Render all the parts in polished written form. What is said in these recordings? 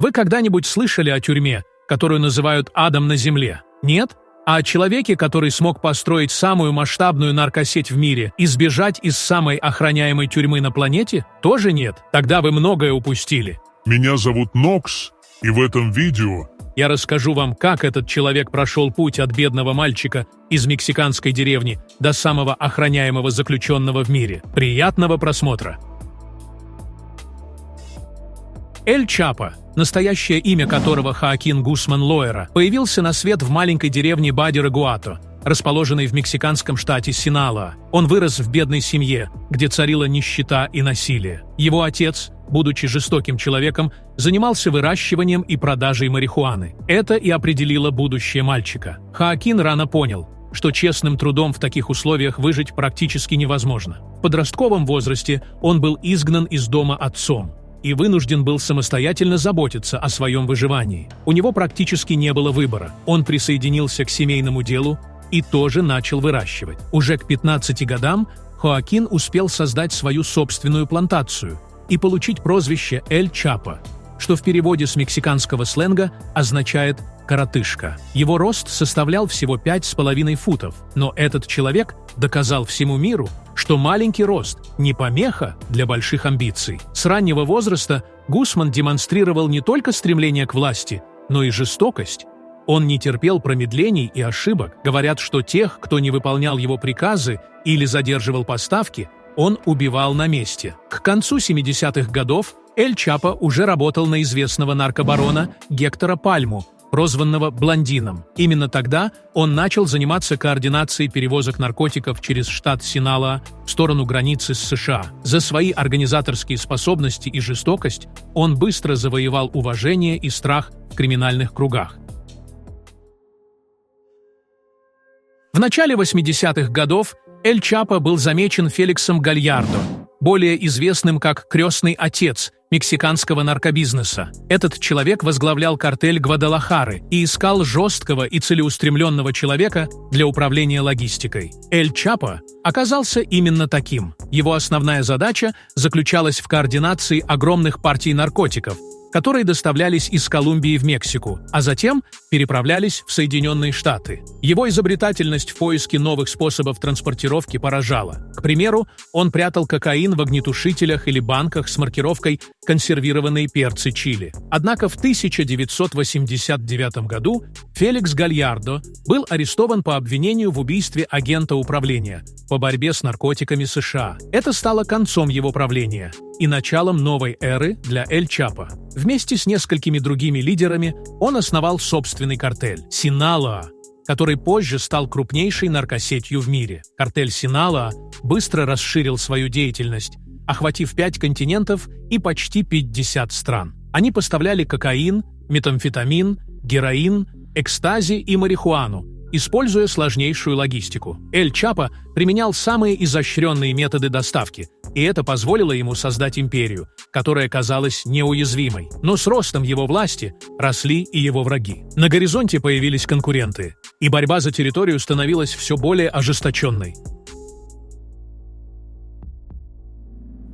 Вы когда-нибудь слышали о тюрьме, которую называют адом на земле? Нет? А о человеке, который смог построить самую масштабную наркосеть в мире и сбежать из самой охраняемой тюрьмы на планете? Тоже нет. Тогда вы многое упустили. Меня зовут Нокс, и в этом видео Я расскажу вам, как этот человек прошел путь от бедного мальчика из мексиканской деревни до самого охраняемого заключенного в мире. Приятного просмотра! Эль Чапо, настоящее имя которого Хоакин Гусман Лоэра, появился на свет в маленькой деревне Бадиро-Гуато, расположенной в мексиканском штате Синалоа. Он вырос в бедной семье, где царила нищета и насилие. Его отец, будучи жестоким человеком, занимался выращиванием и продажей марихуаны. Это и определило будущее мальчика. Хоакин рано понял, что честным трудом в таких условиях выжить практически невозможно. В подростковом возрасте он был изгнан из дома отцом и вынужден был самостоятельно заботиться о своем выживании. У него практически не было выбора. Он присоединился к семейному делу и тоже начал выращивать. Уже к 15 годам Хоакин успел создать свою собственную плантацию и получить прозвище Эль Чапо, что в переводе с мексиканского сленга означает «коротышка». Его рост составлял всего 5,5 футов, но этот человек доказал всему миру, что маленький рост не помеха для больших амбиций. С раннего возраста Гусман демонстрировал не только стремление к власти, но и жестокость. Он не терпел промедлений и ошибок. Говорят, что тех, кто не выполнял его приказы или задерживал поставки, он убивал на месте. К концу 70-х годов Эль Чапо уже работал на известного наркобарона Гектора Пальму, прозванного «блондином». Именно тогда он начал заниматься координацией перевозок наркотиков через штат Синалоа в сторону границы с США. За свои организаторские способности и жестокость он быстро завоевал уважение и страх в криминальных кругах. В начале 80-х годов Эль Чапо был замечен Феликсом Гальярдо, более известным как «крестный отец» мексиканского наркобизнеса. Этот человек возглавлял картель Гвадалахары и искал жесткого и целеустремленного человека для управления логистикой. Эль Чапо оказался именно таким. Его основная задача заключалась в координации огромных партий наркотиков, которые доставлялись из Колумбии в Мексику, а затем переправлялись в Соединенные Штаты. Его изобретательность в поиске новых способов транспортировки поражала. К примеру, он прятал кокаин в огнетушителях или банках с маркировкой «консервированные перцы чили». Однако в 1989 году Феликс Гальярдо был арестован по обвинению в убийстве агента управления по борьбе с наркотиками США. Это стало концом его правления и началом новой эры для Эль Чапо. Вместе с несколькими другими лидерами он основал собственный картель – Синалоа, который позже стал крупнейшей наркосетью в мире. Картель Синалоа быстро расширил свою деятельность, охватив 5 континентов и почти 50 стран. Они поставляли кокаин, метамфетамин, героин, экстази и марихуану, используя сложнейшую логистику. Эль Чапо применял самые изощренные методы доставки, и это позволило ему создать империю, которая казалась неуязвимой. Но с ростом его власти росли и его враги. На горизонте появились конкуренты, и борьба за территорию становилась все более ожесточенной.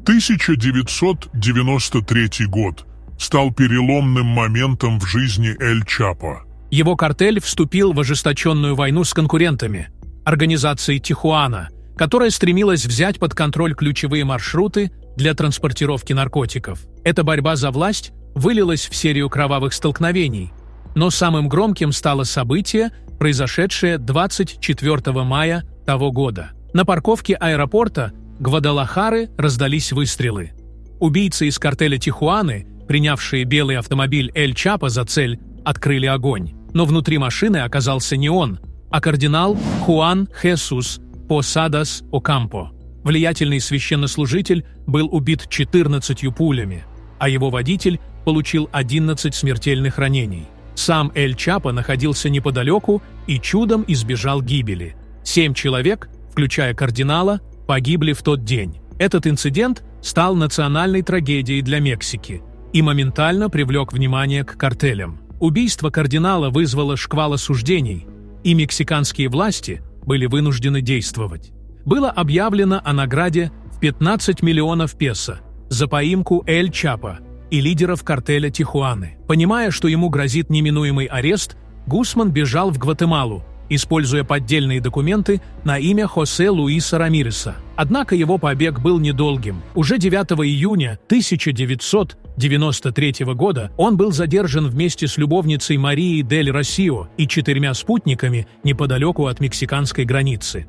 1993 год стал переломным моментом в жизни Эль Чапо. Его картель вступил в ожесточенную войну с конкурентами, организацией Тихуана, которая стремилась взять под контроль ключевые маршруты для транспортировки наркотиков. Эта борьба за власть вылилась в серию кровавых столкновений, но самым громким стало событие, произошедшее 24 мая того года. На парковке аэропорта Гвадалахары раздались выстрелы. Убийцы из картеля Тихуаны, принявшие белый автомобиль Эль Чапо за цель, открыли огонь. Но внутри машины оказался не он, а кардинал Хуан Хесус Посадас Окампо. Влиятельный священнослужитель был убит 14 пулями, а его водитель получил 11 смертельных ранений. Сам Эль Чапо находился неподалеку и чудом избежал гибели. 7 человек, включая кардинала, погибли в тот день. Этот инцидент стал национальной трагедией для Мексики и моментально привлек внимание к картелям. Убийство кардинала вызвало шквал осуждений, и мексиканские власти были вынуждены действовать. Было объявлено о награде в 15 миллионов песо за поимку Эль Чапо и лидеров картеля Тихуаны. Понимая, что ему грозит неминуемый арест, Гусман бежал в Гватемалу, используя поддельные документы на имя Хосе Луиса Рамиреса. Однако его побег был недолгим. Уже 9 июня 1993 года он был задержан вместе с любовницей Марией дель Росио и 4 спутниками неподалеку от мексиканской границы.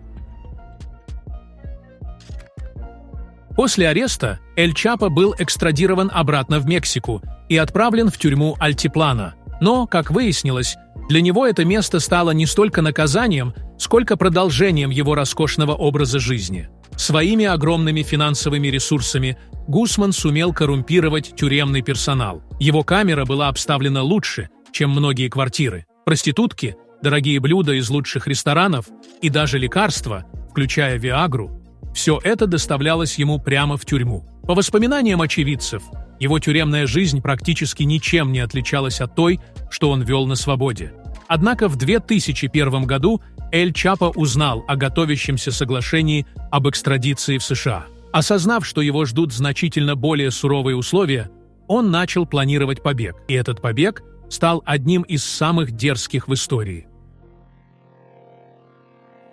После ареста Эль Чапо был экстрадирован обратно в Мексику и отправлен в тюрьму Альтиплано. Но, как выяснилось, для него это место стало не столько наказанием, сколько продолжением его роскошного образа жизни. Своими огромными финансовыми ресурсами Гусман сумел коррумпировать тюремный персонал. Его камера была обставлена лучше, чем многие квартиры. Проститутки, дорогие блюда из лучших ресторанов и даже лекарства, включая Виагру, все это доставлялось ему прямо в тюрьму. По воспоминаниям очевидцев, его тюремная жизнь практически ничем не отличалась от той, что он вел на свободе. Однако в 2001 году Эль Чапо узнал о готовящемся соглашении об экстрадиции в США. Осознав, что его ждут значительно более суровые условия, он начал планировать побег, и этот побег стал одним из самых дерзких в истории.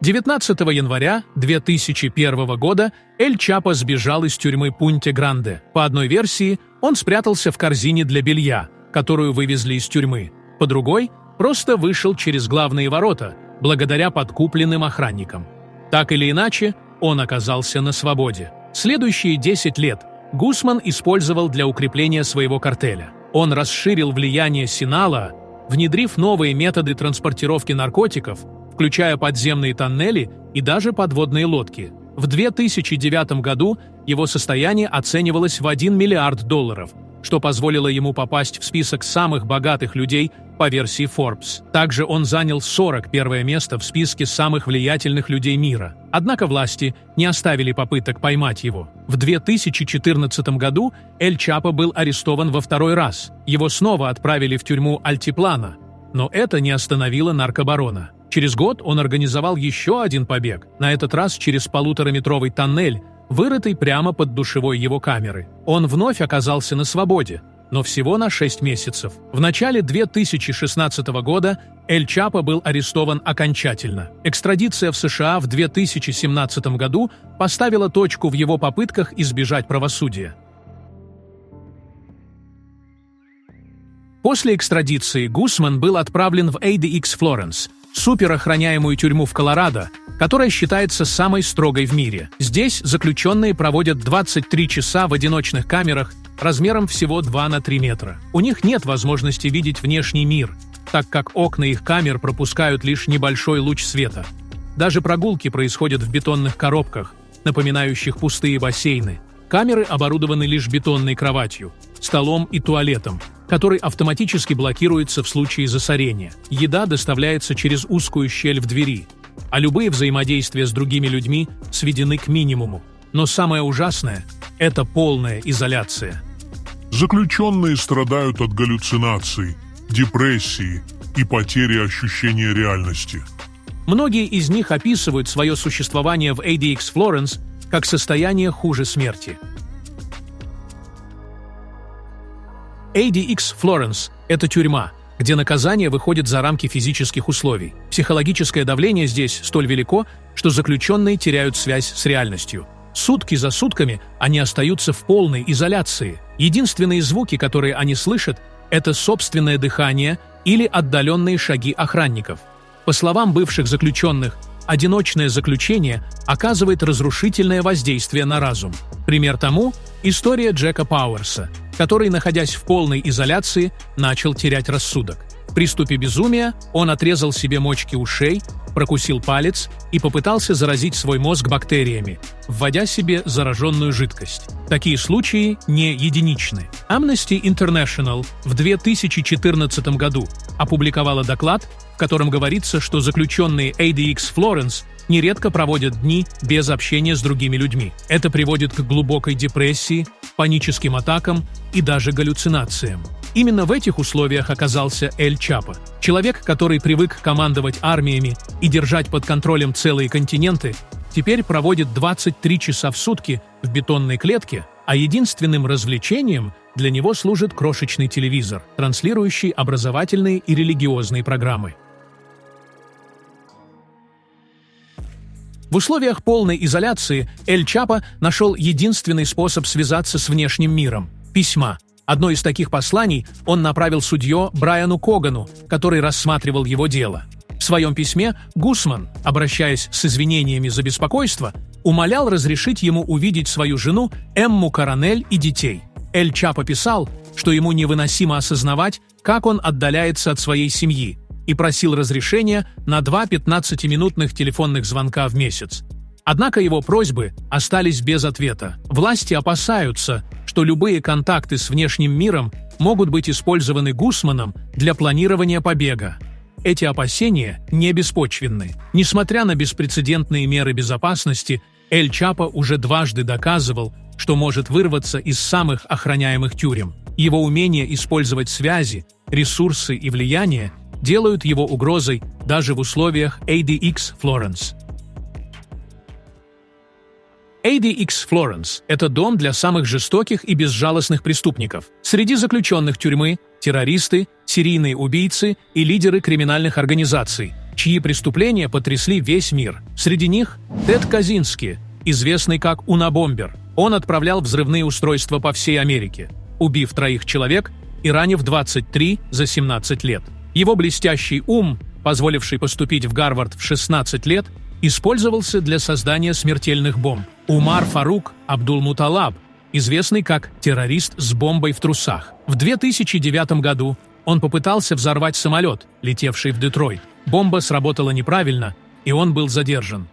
19 января 2001 года Эль Чапо сбежал из тюрьмы Пунте-Гранде. По одной версии, он спрятался в корзине для белья, которую вывезли из тюрьмы. По другой, просто вышел через главные ворота, благодаря подкупленным охранникам. Так или иначе, он оказался на свободе. Следующие 10 лет Гусман использовал для укрепления своего картеля. Он расширил влияние Синалоа, внедрив новые методы транспортировки наркотиков, включая подземные тоннели и даже подводные лодки. В 2009 году его состояние оценивалось в $1 миллиард, что позволило ему попасть в список самых богатых людей по версии Forbes. Также он занял 41 место в списке самых влиятельных людей мира. Однако власти не оставили попыток поймать его. В 2014 году Эль Чапо был арестован во второй раз. Его снова отправили в тюрьму Альтиплано, но это не остановило наркобарона. Через год он организовал еще один побег, на этот раз через 1,5-метровый тоннель, вырытый прямо под душевой его камеры. Он вновь оказался на свободе, но всего на 6 месяцев. В начале 2016 года Эль Чапо был арестован окончательно. Экстрадиция в США в 2017 году поставила точку в его попытках избежать правосудия. После экстрадиции Гусман был отправлен в ADX Флоренс, суперохраняемую тюрьму в Колорадо, которая считается самой строгой в мире. Здесь заключенные проводят 23 часа в одиночных камерах размером всего 2 на 3 метра. У них нет возможности видеть внешний мир, так как окна их камер пропускают лишь небольшой луч света. Даже прогулки происходят в бетонных коробках, напоминающих пустые бассейны. Камеры оборудованы лишь бетонной кроватью, столом и туалетом, который автоматически блокируется в случае засорения. Еда доставляется через узкую щель в двери, а любые взаимодействия с другими людьми сведены к минимуму. Но самое ужасное – это полная изоляция. Заключенные страдают от галлюцинаций, депрессии и потери ощущения реальности. Многие из них описывают свое существование в ADX Флоренс как состояние хуже смерти. ADX Флоренс – это тюрьма, где наказание выходит за рамки физических условий. Психологическое давление здесь столь велико, что заключенные теряют связь с реальностью. Сутки за сутками они остаются в полной изоляции. Единственные звуки, которые они слышат, это собственное дыхание или отдаленные шаги охранников. По словам бывших заключенных, одиночное заключение оказывает разрушительное воздействие на разум. Пример тому – история Джека Пауэрса, который, находясь в полной изоляции, начал терять рассудок. В приступе безумия он отрезал себе мочки ушей, прокусил палец и попытался заразить свой мозг бактериями, вводя себе зараженную жидкость. Такие случаи не единичны. Amnesty International в 2014 году опубликовала доклад, в котором говорится, что заключенные ADX Флоренс нередко проводят дни без общения с другими людьми. Это приводит к глубокой депрессии, паническим атакам и даже галлюцинациям. Именно в этих условиях оказался Эль Чапо. Человек, который привык командовать армиями и держать под контролем целые континенты, теперь проводит 23 часа в сутки в бетонной клетке, а единственным развлечением для него служит крошечный телевизор, транслирующий образовательные и религиозные программы. В условиях полной изоляции Эль Чапо нашел единственный способ связаться с внешним миром – письма. Одно из таких посланий он направил судье Брайану Когану, который рассматривал его дело. В своем письме Гусман, обращаясь с извинениями за беспокойство, умолял разрешить ему увидеть свою жену Эмму Коронель и детей. Эль Чапо писал, что ему невыносимо осознавать, как он отдаляется от своей семьи, и просил разрешения на 2 15-минутных телефонных звонка в месяц. Однако его просьбы остались без ответа. Власти опасаются, что любые контакты с внешним миром могут быть использованы Гусманом для планирования побега. Эти опасения не беспочвенны. Несмотря на беспрецедентные меры безопасности, Эль Чапо уже дважды доказывал, что может вырваться из самых охраняемых тюрем. Его умение использовать связи, ресурсы и влияние делают его угрозой даже в условиях ADX Florence. ADX Florence – это дом для самых жестоких и безжалостных преступников. Среди заключенных тюрьмы – террористы, серийные убийцы и лидеры криминальных организаций, чьи преступления потрясли весь мир. Среди них – Тед Казински, известный как Унабомбер. Он отправлял взрывные устройства по всей Америке, убив 3 человек и ранив 23 за 17 лет. Его блестящий ум, позволивший поступить в Гарвард в 16 лет, использовался для создания смертельных бомб. Умар Фарук Абдул-Муталаб, известный как террорист с бомбой в трусах. В 2009 году он попытался взорвать самолет, летевший в Детройт. Бомба сработала неправильно, и он был задержан.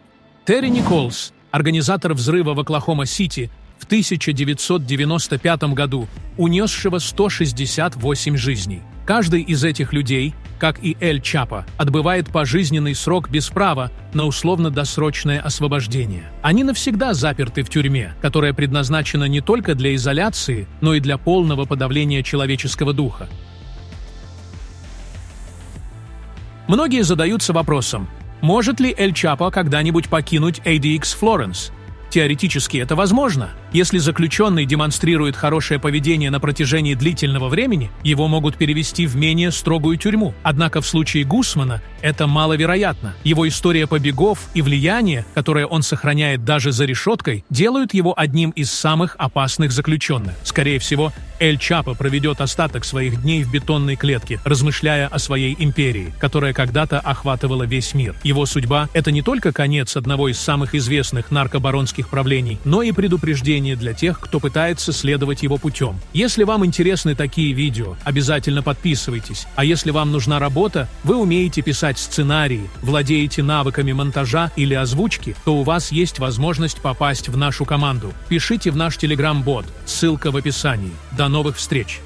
Терри Николс, организатор взрыва в Оклахома-Сити в 1995 году, унесшего 168 жизней. Каждый из этих людей, как и Эль Чапо, отбывает пожизненный срок без права на условно-досрочное освобождение. Они навсегда заперты в тюрьме, которая предназначена не только для изоляции, но и для полного подавления человеческого духа. Многие задаются вопросом, может ли Эль Чапо когда-нибудь покинуть ADX Florence? Теоретически это возможно. Если заключенный демонстрирует хорошее поведение на протяжении длительного времени, его могут перевести в менее строгую тюрьму. Однако в случае Гусмана это маловероятно. Его история побегов и влияние, которое он сохраняет даже за решеткой, делают его одним из самых опасных заключенных. Скорее всего, Эль Чапо проведет остаток своих дней в бетонной клетке, размышляя о своей империи, которая когда-то охватывала весь мир. Его судьба – это не только конец одного из самых известных наркобаронских правлений, но и предупреждение для тех, кто пытается следовать его путем. Если вам интересны такие видео, обязательно подписывайтесь. А если вам нужна работа, вы умеете писать сценарии, владеете навыками монтажа или озвучки, то у вас есть возможность попасть в нашу команду. Пишите в наш Telegram-бот, ссылка в описании. До новых встреч!